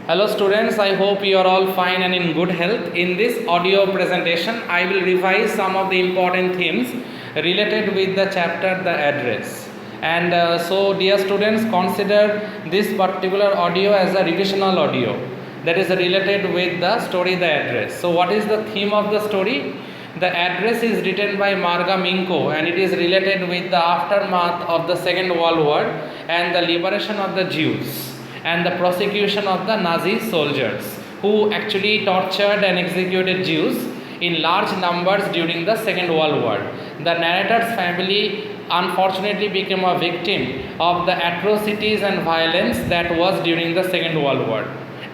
Hello students, I hope you are all fine and in good health. In this audio presentation, I will revise some of the important themes related with the chapter The Address. And so dear students, consider this particular audio as a revisional audio that is related with the story The Address. So what is the theme of the story? The Address is written by Marga Minko and it is related with the aftermath of the Second World War and the liberation of the Jews and the prosecution of the Nazi soldiers who actually tortured and executed Jews in large numbers during the Second World War. The narrator's family unfortunately became a victim of the atrocities and violence that was during the Second World War.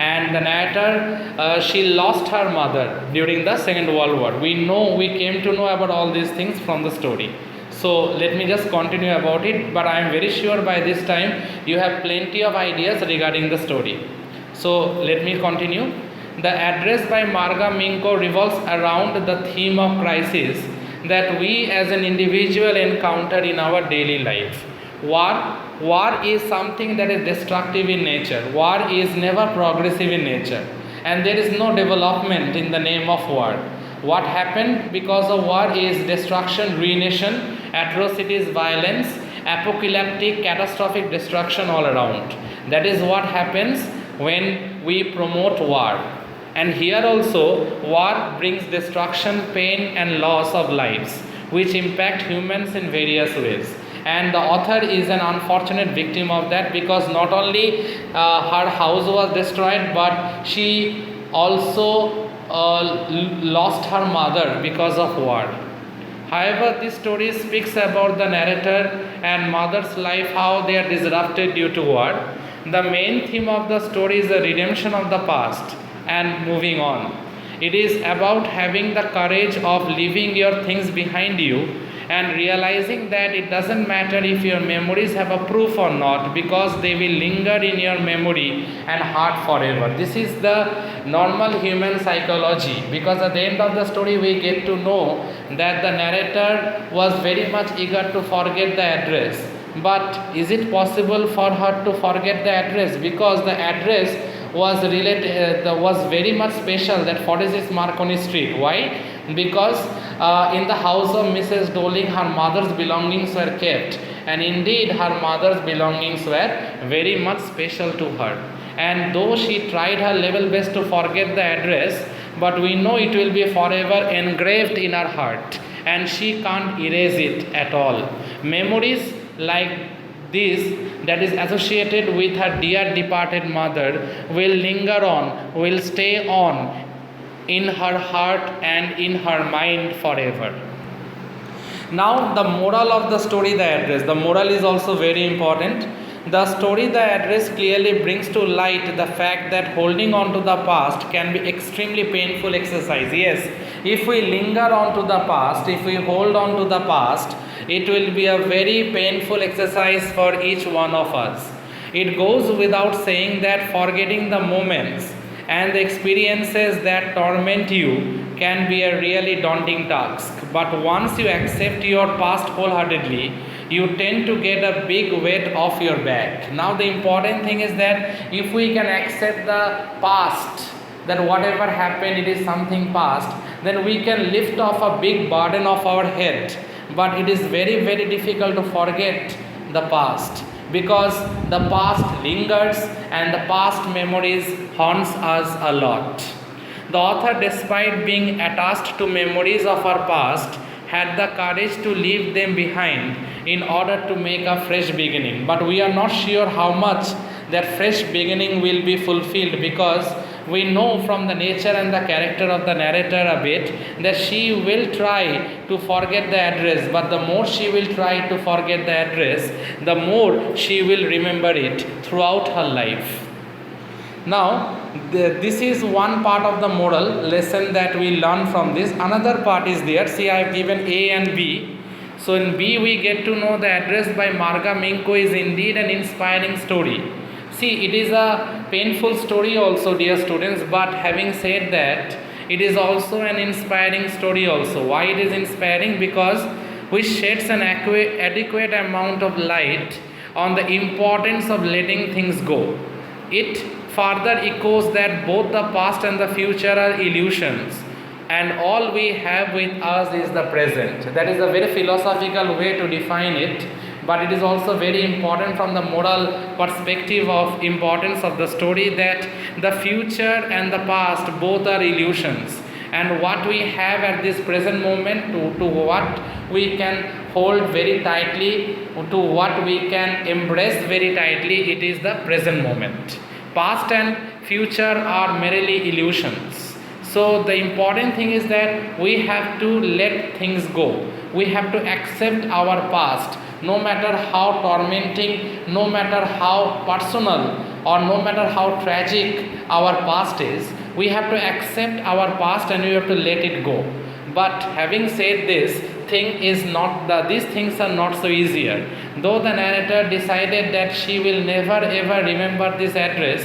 And the narrator, she lost her mother during the Second World War. We came to know about all these things from the story. So let me just continue about it, but I am very sure by this time you have plenty of ideas regarding the story. So let me continue. The Address by Marga Minko revolves around the theme of crisis that we as an individual encounter in our daily life. War is something that is destructive in nature. War is never progressive in nature, and there is no development in the name of war. What happened because of war is destruction, ruination, atrocities, violence, apocalyptic, catastrophic destruction all around. That is what happens when we promote war. And here also, war brings destruction, pain, and loss of lives, which impact humans in various ways. And the author is an unfortunate victim of that, because not only her house was destroyed, but she also lost her mother because of war. However, this story speaks about the narrator and mother's life, how they are disrupted due to war. The main theme of the story is the redemption of the past and moving on. It is about having the courage of leaving your things behind you and realizing that it doesn't matter if your memories have a proof or not, because they will linger in your memory and heart forever. This is the normal human psychology, because at the end of the story we get to know that the narrator was very much eager to forget the address. But is it possible for her to forget the address? Because the address was very much special, that 46 Marconi Street. Why? Because in the house of Mrs. Doling, her mother's belongings were kept, and indeed her mother's belongings were very much special to her. And though she tried her level best to forget the address, but we know it will be forever engraved in her heart, and she can't erase it at all. Memories like this that is associated with her dear departed mother will linger on, will stay on in her heart and in her mind forever. Now the moral of the story, The Address. The moral is also very important. The story The Address clearly brings to light the fact that holding on to the past can be extremely painful exercise. Yes, if we linger on to the past, if we hold on to the past, it will be a very painful exercise for each one of us. It goes without saying that forgetting the moments and the experiences that torment you can be a really daunting task. But once you accept your past wholeheartedly, you tend to get a big weight off your back. Now the important thing is that if we can accept the past, that whatever happened, it is something past, then we can lift off a big burden off our head. But it is very, very difficult to forget the past, because the past lingers and the past memories haunts us a lot. The author, despite being attached to memories of her past, had the courage to leave them behind in order to make a fresh beginning. But we are not sure how much that fresh beginning will be fulfilled, because we know from the nature and the character of the narrator a bit that she will try to forget the address, but the more she will try to forget the address, the more she will remember it throughout her life. Now, this is one part of the moral lesson that we learn from this. Another part is there. See, I have given A and B. So in B we get to know The Address by Marga Minko is indeed an inspiring story. See, it is a painful story also, dear students, but having said that, it is also an inspiring story also. Why it is inspiring? Because which sheds an adequate amount of light on the importance of letting things go. It further echoes that both the past and the future are illusions, and all we have with us is the present. That is a very philosophical way to define it, but it is also very important from the moral perspective of importance of the story, that the future and the past both are illusions, and what we have at this present moment, to what we can hold very tightly, to what we can embrace very tightly, it is the present moment. Past and future are merely illusions. So the important thing is that we have to let things go. We have to accept our past, no matter how tormenting, no matter how personal, or no matter how tragic our past is. We have to accept our past and we have to let it go. But having said this, these things are not so easier. Though the narrator decided that she will never ever remember this address,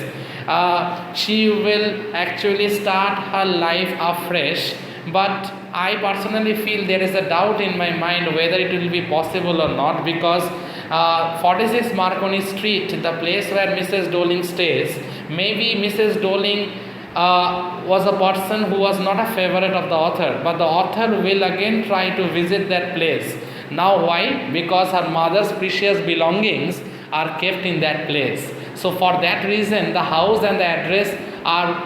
she will actually start her life afresh. But I personally feel there is a doubt in my mind whether it will be possible or not, because 46 Marconi Street, the place where Mrs. Doling stays, maybe Mrs. Doling was a person who was not a favorite of the author, but the author will again try to visit that place. Now why? Because her mother's precious belongings are kept in that place. So for that reason, the house and the address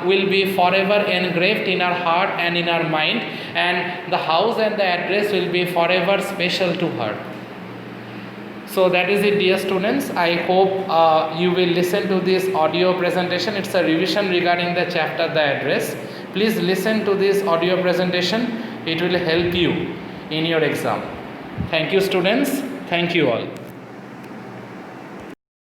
will be forever engraved in our heart and in our mind, and the house and the address will be forever special to her. So that is it, dear students. I hope you will listen to this audio presentation. It's a revision regarding the chapter The Address. Please listen to this audio presentation. It will help you in your exam. Thank you, students. Thank you all.